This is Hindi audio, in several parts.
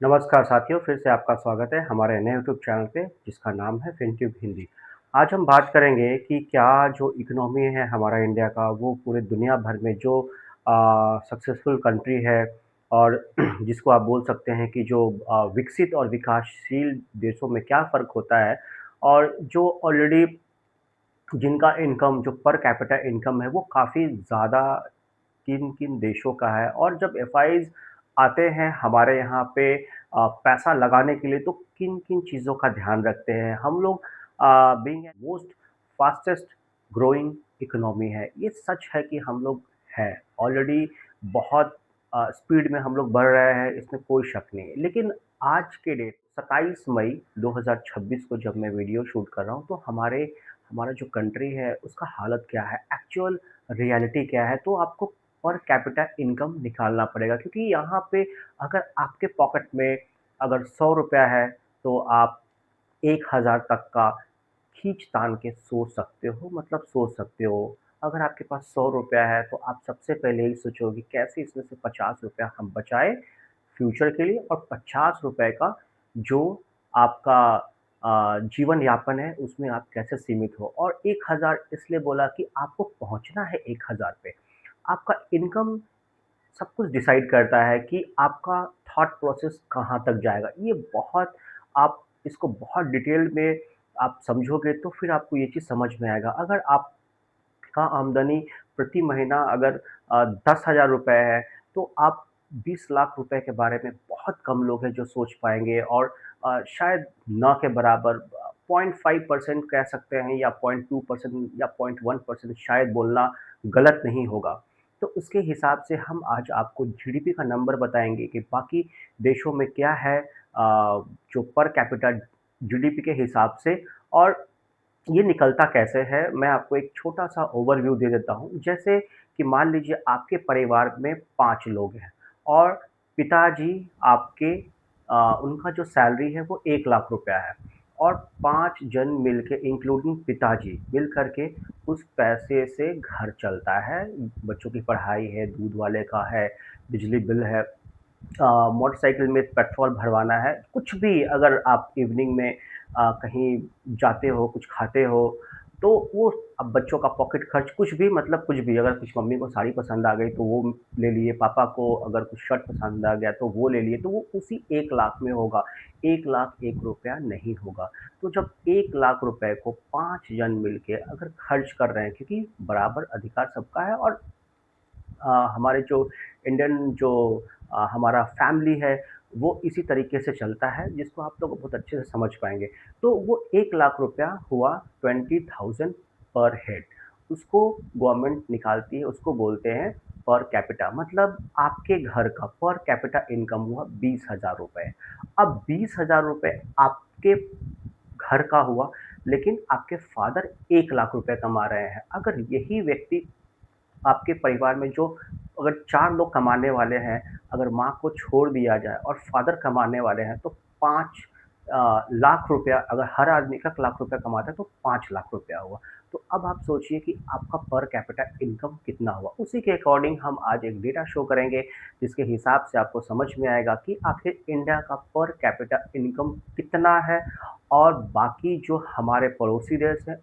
नमस्कार साथियों, फिर से आपका स्वागत है हमारे नए यूट्यूब चैनल पे जिसका नाम है फिनट्यूब हिंदी। आज हम बात करेंगे कि क्या जो इकोनॉमी है हमारा इंडिया का वो पूरे दुनिया भर में जो सक्सेसफुल कंट्री है और जिसको आप बोल सकते हैं कि जो विकसित और विकासशील देशों में क्या फ़र्क होता है और जो ऑलरेडी जिनका इनकम जो पर कैपिटा इनकम है वो काफ़ी ज़्यादा किन-किन देशों का है और जब एफआईज़ आते हैं हमारे यहाँ पे पैसा लगाने के लिए तो किन-किन चीज़ों का ध्यान रखते हैं। हम लोग being most fastest growing economy है। ये सच है कि हम लोग हैं ऑलरेडी बहुत स्पीड में हम लोग बढ़ रहे हैं, इसमें कोई शक नहीं है। लेकिन आज के डेट 27 मई 2026 को जब मैं वीडियो शूट कर रहा हूँ तो हमारा जो कंट्री है उसका हालत क्या है, एक्चुअल रियलिटी क्या है, तो आपको पर कैपिटा इनकम निकालना पड़ेगा क्योंकि यहाँ पे अगर आपके पॉकेट में अगर ₹100 है तो आप 1000 तक का खींच-तान के सोच सकते हो, मतलब सोच सकते हो। अगर आपके पास ₹100 है तो आप सबसे पहले यही सोचोगे कैसे इसमें से ₹50 हम बचाएँ फ्यूचर के लिए और ₹50 का जो आपका जीवन यापन है उसमें आप कैसे सीमित हो और 1000 इसलिए बोला कि आपको पहुँचना है 1000 पे। आपका इनकम सब कुछ डिसाइड करता है कि आपका थॉट प्रोसेस कहाँ तक जाएगा। ये बहुत आप इसको बहुत डिटेल में आप समझोगे तो फिर आपको ये चीज़ समझ में आएगा। अगर आपका आमदनी प्रति महीना अगर ₹10,000 है, तो आप 20 लाख रुपए के बारे में बहुत कम लोग हैं जो सोच पाएँगे और शायद ना के बराबर 0.5% कह सकते हैं या 0.2% या 0.1% शायद बोलना गलत नहीं होगा। तो उसके हिसाब से हम आज आपको जीडीपी का नंबर बताएँगे कि बाकी देशों में क्या है जो पर कैपिटा जीडीपी के हिसाब से और ये निकलता कैसे है, मैं आपको एक छोटा-सा ओवरव्यू दे देता हूँ। जैसे कि मान लीजिए आपके परिवार में 5 लोग हैं और पिताजी आपके उनका जो सैलरी है वो 1 लाख रुपया है और 5 जन मिलके इंक्लूडिंग पिताजी मिल कर के उस पैसे से घर चलता है। बच्चों की पढ़ाई है, दूध वाले का है, बिजली बिल है, मोटरसाइकिल में पेट्रोल भरवाना है, कुछ भी अगर आप इवनिंग में कहीं जाते हो, कुछ खाते हो, तो वो अब बच्चों का पॉकेट खर्च कुछ भी मतलब कुछ भी, अगर कुछ मम्मी को साड़ी पसंद आ गई तो वो ले लिए, पापा को अगर कुछ शर्ट पसंद आ गया तो वो ले लिए, तो वो उसी 1 लाख में होगा, 1 लाख ₹1 नहीं होगा। तो जब 1 लाख रुपए को 5 जन मिलके अगर खर्च कर रहे हैं क्योंकि बराबर अधिकार सबका है और हमारे जो इंडियन जो हमारा फैमिली है, वो इसी तरीके से चलता है, जिसको आप लोग बहुत अच्छे से समझ पाएँगे। तो वो 1 लाख रुपया हुआ 20,000 पर हेड, उसको गवर्नमेंट निकालती है, उसको बोलते हैं पर कैपिटा मतलब आपके घर का पर कैपिटा इनकम हुआ ₹20,000। अब ₹20,000 आपके घर का हुआ, लेकिन आपके फादर 1 लाख रुपए कमा रहे हैं। अगर यही व्यक्ति आपके परिवार में जो अगर 4 लोग कमाने वाले हैं, अगर माँ को छोड़ दिया जाए और फादर कमाने वाले हैं, तो 5 लाख रुपया अगर हर आदमी 1 लाख रुपया कमाता है, तो 5 लाख रुपया हुआ। तो अब आप सोचिए कि आपका पर कैपिटा इनकम कितना हुआ? उसी के अकॉर्डिंग हम आज एक डेटा शो करेंगे, जिसके हिसाब से आपको समझ में आएगा कि आखिर इंडिया का पर कैपिटा इनकम कितना है और बाकी जो हमारे पड़ोसी देश हैं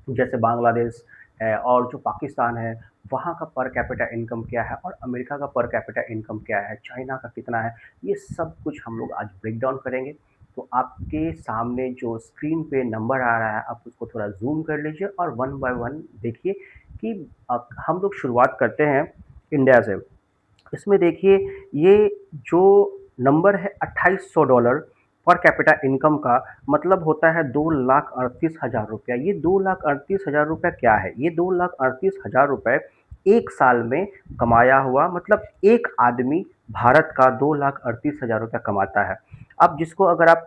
जैसे बांग्लादेश है और जो पाकिस्तान है, वहाँ का पर कैपिटा इनकम क्या है और अमेरिका का पर कैपिटा इनकम क्या है, चाइना का कितना है, ये सब कुछ हम लोग आज ब्रेक डाउन करेंगे। तो आपके सामने जो स्क्रीन पे नंबर आ रहा है, आप उसको थोड़ा ज़ूम कर लीजिए और वन बाय वन देखिए कि हम लोग शुरुआत करते हैं इंडिया से। इसमें देखिए ये जो नंबर है $2800 पर कैपिटा इनकम का मतलब होता है 2,38,000 रुपया। ये 2,38,000 रुपया क्या है? ये 2,38,000 रुपए 1 साल में कमाया हुआ मतलब एक आदमी भारत का 2,38,000 रुपया कमाता है। अब जिसको अगर आप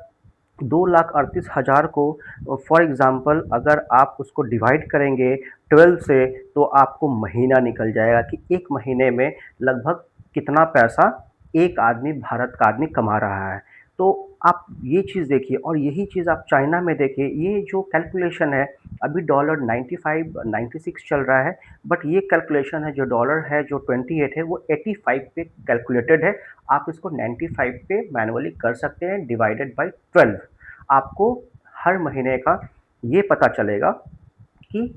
2,38,000 को फॉर एग्ज़ाम्पल अगर आप उसको डिवाइड करेंगे 12 से तो आपको महीना निकल जाएगा कि 1 महीने में लगभग कितना पैसा एक आदमी भारत का आदमी कमा रहा है। तो आप ये चीज़ देखिए और यही चीज़ आप चाइना में देखिए, ये जो कैलकुलेशन है, अभी डॉलर 95 96 चल रहा है, बट ये कैलकुलेशन है जो डॉलर है जो 28 है वो 85 पे कैलकुलेटेड है। आप इसको 95 पे मैनुअली कर सकते हैं डिवाइडेड बाय 12। आपको हर महीने का ये पता चलेगा कि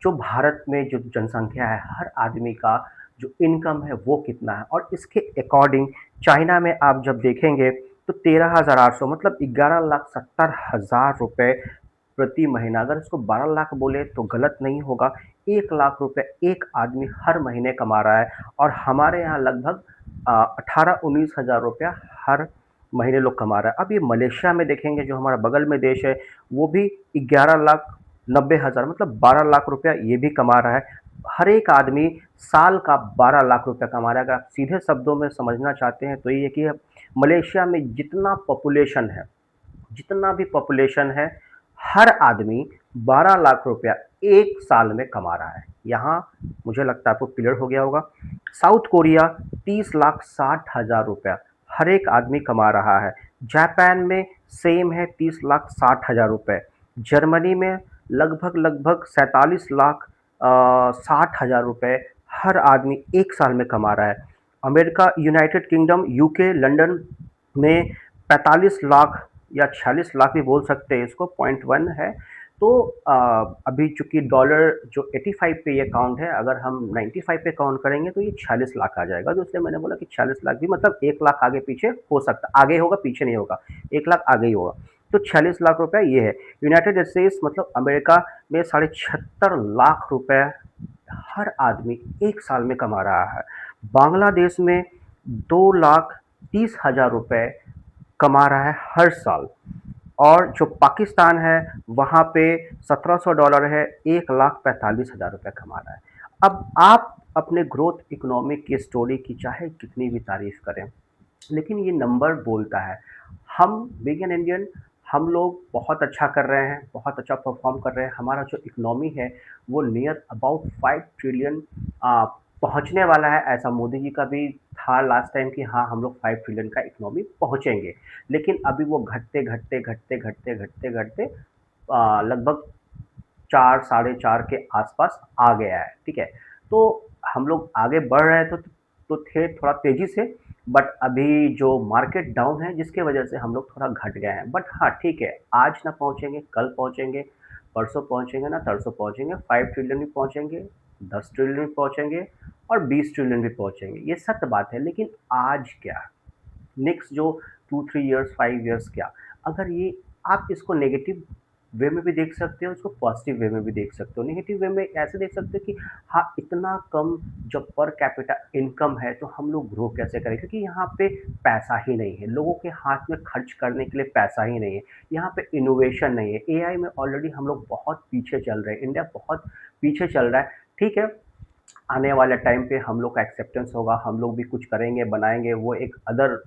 जो भारत में जो जनसंख्या है, हर आदमी का जो इनकम है वो कितना है, और इसके अकॉर्डिंग चाइना में आप जब देखेंगे तो 13,800 मतलब 11,70,000 रुपए प्रति महीना। अगर इसको 12 लाख बोले तो गलत नहीं होगा। 1 लाख रुपए एक आदमी हर महीने कमा रहा है, और हमारे यहाँ लगभग 18-19 हज़ार रुपया हर महीने लोग कमा रहा है। अब ये मलेशिया में देखेंगे जो हमारा बगल में देश है, वो भी 11,90,000 मतलब 12 लाख रुपया ये भी कमा रहा है। हर एक आदमी साल का 12 लाख रुपया कमा रहा है। अगर आप सीधे शब्दों में समझना चाहते हैं तो ये है कि मलेशिया में जितना भी पॉपुलेशन है, हर आदमी 12 लाख रुपया एक साल में कमा रहा है। यहाँ मुझे लगता है आपको क्लियर हो गया होगा। साउथ कोरिया 30,60,000 रुपया हर एक आदमी कमा रहा है। जापान में सेम है 30,60,000 रुपये। जर्मनी में लगभग लगभग 47 लाख 60,000 रुपये हर आदमी एक साल में कमा रहा है। America, United kingdom, UK, London में 45 लाख या 46 लाख भी बोल सकते हैं इसको, 0.1 है। तो अभी चूंकि डॉलर जो 85 पे ये काउंट है, अगर हम 95 पे काउंट करेंगे तो ये 46 लाख आ जाएगा। तो इसलिए मैंने बोला कि 46 लाख भी मतलब 1 लाख आगे पीछे हो सकता, आगे होगा पीछे नहीं होगा, 1 लाख आगे ही होगा। तो 46 लाख रुपए ये है। यूनाइटेड स्टेट्स मतलब अमेरिका में 76,50,000 रुपए हर आदमी एक साल में कमा रहा है। बांग्लादेश में 2,30,000 रुपए कमा रहा है हर साल। और जो पाकिस्तान है वहाँ पे $1,700 है, 1,45,000 रुपये कमा रहा है। अब आप अपने ग्रोथ इकोनॉमिक की स्टोरी की चाहे कितनी भी तारीफ करें, लेकिन ये नंबर बोलता है। हम बिग एन इंडियन, हम लोग बहुत अच्छा कर रहे हैं, बहुत अच्छा परफॉर्म कर रहे हैं। हमारा जो इकोनॉमी है वो नियर अबाउट 5 ट्रिलियन पहुंचने वाला है। ऐसा मोदी जी का भी था लास्ट टाइम कि हाँ हम लोग 5 ट्रिलियन का इकोनॉमी पहुंचेंगे, लेकिन अभी वो घटते घटते घटते घटते घटते घटते लगभग 4 साढ़े 4 के आसपास आ गया है। ठीक है, तो हम लोग आगे बढ़ रहे हैं तो थे थोड़ा तेजी से, बट अभी जो मार्केट डाउन है जिसके वजह से हम लोग थोड़ा घट गए हैं। बट हाँ ठीक है, आज ना पहुंचेंगे कल पहुंचेंगे, परसों पहुंचेंगे ना तरसों पहुंचेंगे, 5 ट्रिलियन भी पहुंचेंगे, 10 ट्रिलियन भी पहुंचेंगे, और 20 ट्रिलियन भी पहुंचेंगे। ये सत्य बात है, लेकिन आज क्या, नेक्स्ट जो 2-3 ईयर्स 5 ईयर्स क्या, अगर ये आप इसको नेगेटिव वे में भी देख सकते हो, इसको पॉजिटिव वे में भी देख सकते हो। नेगेटिव वे में ऐसे देख सकते हो कि हाँ इतना कम जब पर कैपिटा इनकम है तो हम लोग ग्रो कैसे करें, क्योंकि यहाँ पे पैसा ही नहीं है, लोगों के हाथ में खर्च करने के लिए पैसा ही नहीं है। यहाँ पे इनोवेशन नहीं है। एआई में ऑलरेडी हम लोग बहुत पीछे चल रहे हैं, इंडिया बहुत पीछे चल रहा है। ठीक है, आने वाले टाइम पे हम लोग का एक्सेप्टेंस होगा, हम लोग भी कुछ करेंगे बनाएंगे, वो एक अदर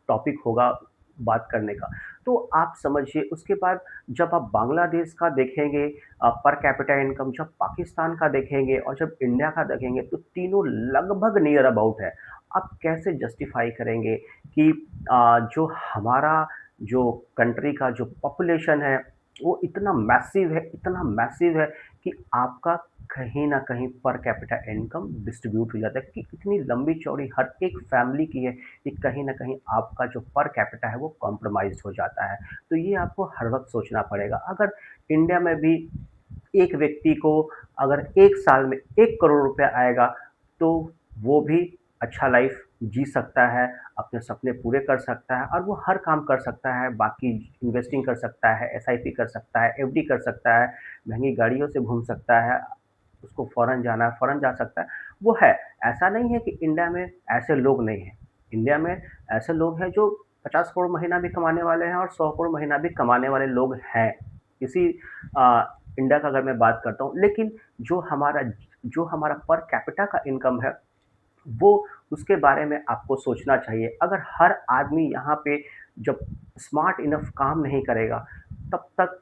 टॉपिक होगा बात करने का। तो आप समझिए, उसके बाद जब आप बांग्लादेश का देखेंगे पर कैपिटा इनकम, जब पाकिस्तान का देखेंगे और जब इंडिया का देखेंगे, तो तीनों लगभग नियर अबाउट है। आप कैसे जस्टिफाई करेंगे कि जो हमारा जो कंट्री का जो पॉपुलेशन है वो इतना मैसिव है कि आपका कहीं न कहीं पर कैपिटा इनकम डिस्ट्रीब्यूट हो जाता है, क्योंकि इतनी लंबी चौड़ी हर एक फैमिली की है कि कहीं न कहीं आपका जो पर कैपिटा है वो कॉम्प्रोमाइज़ हो जाता है। तो ये आपको हर वक़्त सोचना पड़ेगा। अगर इंडिया में भी एक व्यक्ति को अगर 1 साल में 1 करोड़ रुपया आएगा, तो वो भी अच्छा लाइफ़ जी सकता है, अपने सपने पूरे कर सकता है, और वो हर काम कर सकता है। बाकी इन्वेस्टिंग कर सकता है, एसआईपी कर सकता है, एफडी कर सकता है, महँगी गाड़ियों से घूम सकता है, उसको फ़ॉरेन जाना है, फ़ॉरेन जा सकता है, वो है। ऐसा नहीं है कि इंडिया में ऐसे लोग नहीं हैं। इंडिया में ऐसे लोग हैं जो 50 करोड़ महीना भी कमाने वाले हैं और 100 करोड़ महीना भी कमाने वाले लोग हैं। इसी इंडिया का अगर मैं बात करता हूँ, लेकिन जो हमारा पर कैपिटा का इनकम है, वो उसके बारे में आपको सोचना चाहिए। अगर हर आदमी यहाँ पे जब स्मार्ट इनफ काम नहीं करेगा, तब तक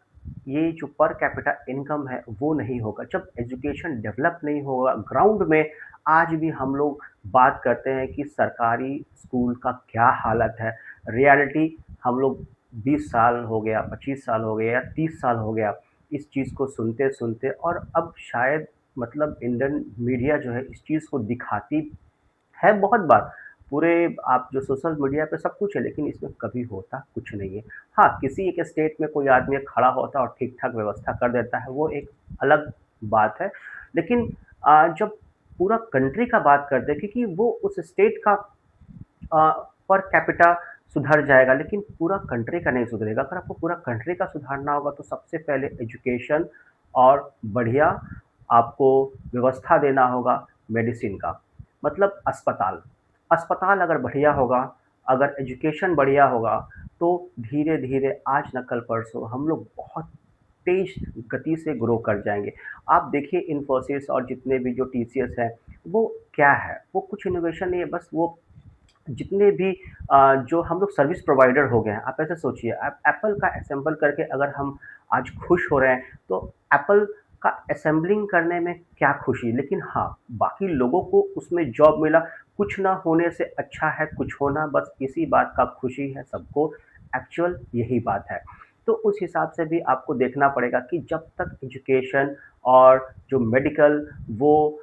ये जो पर कैपिटा इनकम है वो नहीं होगा। जब एजुकेशन डेवलप नहीं होगा ग्राउंड में, आज भी हम लोग बात करते हैं कि सरकारी स्कूल का क्या हालत है, रियलिटी हम लोग 20 साल हो गया, 25 साल हो गया या 30 साल हो गया, इस चीज़ को सुनते-सुनते और अब शायद मतलब इंडियन मीडिया जो है इस चीज़ को दिखाती है बहुत बार। पूरे आप जो सोशल मीडिया पे सब कुछ है, लेकिन इसमें कभी होता कुछ नहीं है। हाँ, किसी एक स्टेट में कोई आदमी खड़ा होता है और ठीक-ठाक व्यवस्था कर देता है, वो एक अलग बात है। लेकिन जब पूरा कंट्री का बात करते हैं क्योंकि वो उस स्टेट का पर कैपिटा सुधर जाएगा, लेकिन पूरा कंट्री का नहीं सुधरेगा। अगर आपको पूरा कंट्री का सुधारना होगा तो सबसे पहले एजुकेशन और बढ़िया आपको व्यवस्था देना होगा मेडिसिन का, मतलब अस्पताल। अस्पताल अगर बढ़िया होगा, अगर एजुकेशन बढ़िया होगा, तो धीरे-धीरे आज ना कल परसों हम लोग बहुत तेज़ गति से ग्रो कर जाएँगे। आप देखिए इन्फोसिस और जितने भी जो टीसीएस हैं, वो क्या है? वो कुछ इनोवेशन नहीं है, बस वो जितने भी जो हम लोग सर्विस प्रोवाइडर हो गए हैं, आप ऐसे सोचिए एप्पल का असेंबल करके अगर हम आज खुश हो रहे हैं, तो एप्पल का असेंबलिंग करने में क्या खुशी, लेकिन हाँ, बाकी लोगों को उसमें जॉब मिला, कुछ ना होने से अच्छा है कुछ होना, बस इसी बात का खुशी है सबको, एक्चुअल यही बात है। तो उस हिसाब से भी आपको देखना पड़ेगा कि जब तक एजुकेशन और जो मेडिकल वो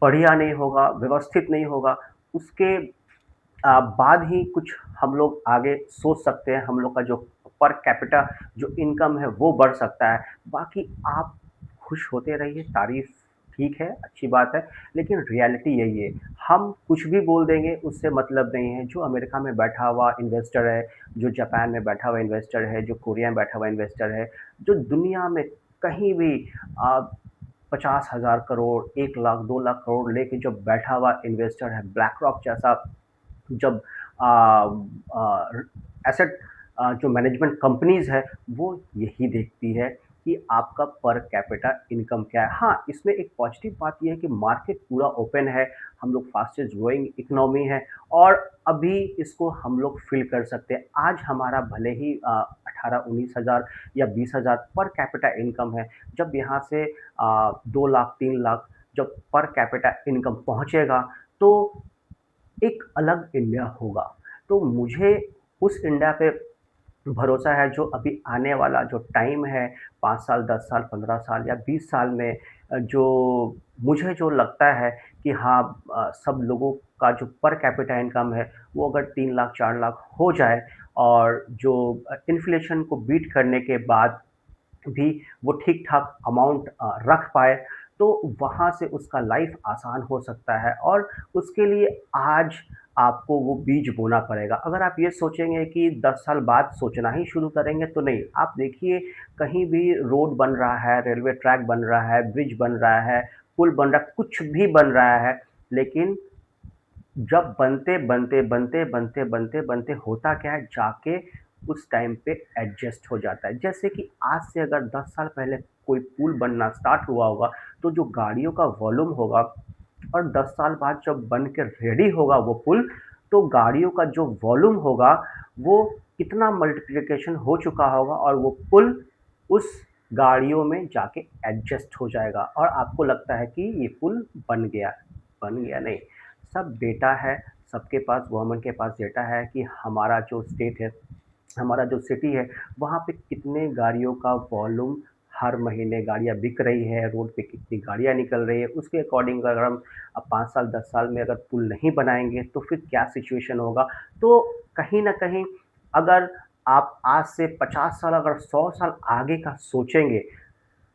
बढ़िया नहीं होगा, व्यवस्थित नहीं होगा, उसके बाद ही कुछ हम लोग आगे सोच सकते हैं, हम लोग का जो पर कैपिटा जो इनकम है वो बढ़ सकता है। बाकी आप खुश होते रहिए, तारीफ़ ठीक है, अच्छी बात है, लेकिन रियलिटी यही है। हम कुछ भी बोल देंगे उससे मतलब नहीं है। जो अमेरिका में बैठा हुआ इन्वेस्टर है, जो जापान में बैठा हुआ इन्वेस्टर है, जो कोरिया में बैठा हुआ इन्वेस्टर है, जो दुनिया में कहीं भी अ, 50,000 करोड़, 1 लाख, 2 लाख करोड़ लेके जो बैठा हुआ इन्वेस्टर है, ब्लैक रॉक जैसा जब अ, एसेट जो मैनेजमेंट कंपनीज़ है, वो यही देखती है कि आपका पर कैपिटा इनकम क्या है। हाँ, इसमें एक पॉजिटिव बात ये है कि मार्केट पूरा ओपन है, हम लोग फास्टेस्ट ग्रोइंग इकोनॉमी है और अभी इसको हम लोग फ़ील कर सकते हैं। आज हमारा भले ही 18-19 हज़ार या 20,000 पर कैपिटा इनकम है, जब यहाँ से 2 लाख, 3 लाख जब पर कैपिटा इनकम पहुँचेगा, तो एक अलग इंडिया होगा। तो मुझे उस इंडिया पे भरोसा है जो अभी आने वाला जो टाइम है 5 साल, 10 साल, 15 साल या 20 साल में जो मुझे जो लगता है कि हाँ सब लोगों का जो पर कैपिटा इनकम है वो अगर 3 लाख 4 लाख हो जाए और जो इन्फ्लेशन को बीट करने के बाद भी वो ठीक-ठाक अमाउंट रख पाए, तो वहाँ से उसका लाइफ़ आसान हो सकता है और उसके लिए आज आपको वो बीज बोना पड़ेगा। अगर आप ये सोचेंगे कि 10 साल बाद सोचना ही शुरू करेंगे तो नहीं। आप देखिए कहीं भी रोड बन रहा है, रेलवे ट्रैक बन रहा है, ब्रिज बन रहा है, पुल बन रहा है, कुछ भी बन रहा है, लेकिन जब बनते होता क्या है जाके उस टाइम पे एडजस्ट हो जाता है। जैसे कि आज से अगर 10 साल पहले कोई पुल बनना स्टार्ट हुआ होगा, तो जो गाड़ियों का वॉल्यूम होगा और 10 साल बाद जब बन के रेडी होगा वो पुल, तो गाड़ियों का जो वॉल्यूम होगा, वो कितना मल्टीप्लिकेशन हो चुका होगा और वो पुल उस गाड़ियों में जाके एडजस्ट हो जाएगा और आपको लगता है कि ये पुल बन गया। बन गया नहीं, सब डेटा है, सबके पास गवर्नमेंट के पास डेटा है कि हमारा जो स्टेट है, हमारा जो सिटी है, वहाँ पे कितने गाड़ियों का वॉल्यूम हर महीने गाड़ियाँ बिक रही है, रोड पे कितनी गाड़ियाँ निकल रही है, उसके अकॉर्डिंग अगर हम अब 5 साल, 10 साल में अगर पुल नहीं बनाएँगे, तो फिर क्या सिचुएशन होगा? तो कहीं न कहीं अगर आप आज से 50 साल अगर 100 साल आगे का सोचेंगे,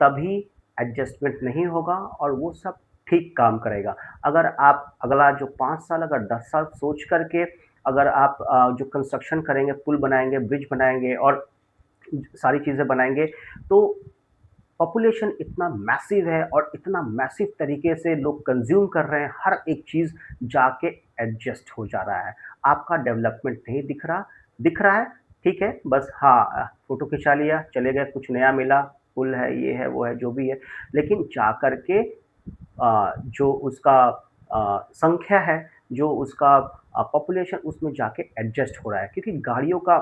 तभी एडजस्टमेंट नहीं होगा और वो सब ठीक काम करेगा। अगर आप अगला जो 5 साल अगर 10 साल सोच कर के अगर आप जो कंस्ट्रक्शन करेंगे, पुल बनाएँगे, ब्रिज बनाएँगे और सारी चीज़ें बनाएँगे, तो पॉपुलेशन इतना मैसिव है और इतना मैसिव तरीके से लोग कंज़्यूम कर रहे हैं, हर एक चीज़ जाके एडजस्ट हो जा रहा है। आपका डेवलपमेंट नहीं दिख रहा है, ठीक है, बस हाँ फ़ोटो खिंचा लिया, चले गए, कुछ नया मिला, पुल है, ये है, वो है, जो भी है, लेकिन जा कर के जो उसका संख्या है, जो उसका पॉपुलेशन उसमें जाके एडजस्ट हो रहा है क्योंकि गाड़ियों का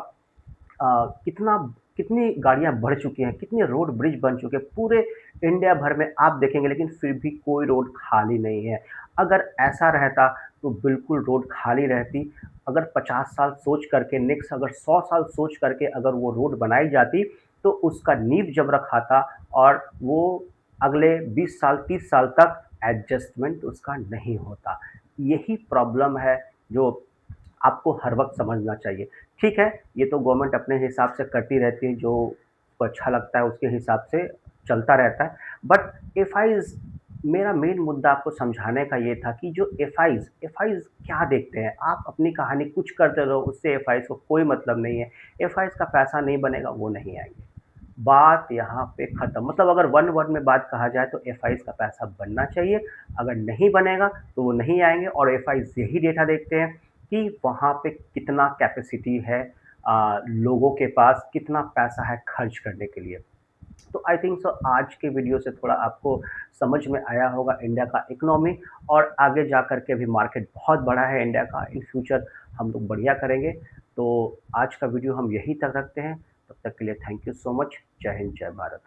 कितना कितनी गाड़ियाँ बढ़ चुकी हैं, कितने रोड ब्रिज बन चुके हैं, पूरे इंडिया भर में आप देखेंगे लेकिन फिर भी कोई रोड खाली नहीं है। अगर ऐसा रहता तो बिल्कुल रोड खाली रहती। अगर 50 साल सोच करके नेक्स्ट अगर 100 साल सोच करके अगर वो रोड बनाई जाती, तो उसका नींव जब रखा था और वो अगले 20 साल 30 साल तक एडजस्टमेंट उसका नहीं होता। यही प्रॉब्लम है जो आपको हर वक़्त समझना चाहिए। ठीक है, ये तो गवर्नमेंट अपने हिसाब से करती रहती है, जो उसको अच्छा लगता है उसके हिसाब से चलता रहता है। बट एफआईज़ मेरा मेन मुद्दा आपको समझाने का ये था कि जो एफआईज़ क्या देखते हैं? आप अपनी कहानी कुछ करते रहो, उससे एफआईज़ को कोई मतलब नहीं है। एफआईज़ का पैसा नहीं बनेगा, वो नहीं आएँगे। बात यहाँ पे खत्म। मतलब अगर वन वर्ड में बात कहा जाए तो एफआईज़ का पैसा बनना चाहिए, अगर नहीं बनेगा तो वो नहीं आएँगे और एफआईज़ यही डेटा देखते हैं कि वहाँ पे कितना कैपेसिटी है लोगों के पास, कितना पैसा है खर्च करने के लिए। तो आई थिंक सो आज के वीडियो से थोड़ा आपको समझ में आया होगा इंडिया का इकोनॉमी और आगे जा कर के भी मार्केट बहुत बड़ा है इंडिया का, इन फ्यूचर हम लोग बढ़िया करेंगे। तो आज का वीडियो हम यहीं तक रखते हैं, तब तक के लिए थैंक यू सो मच। जय हिंद, जय भारत।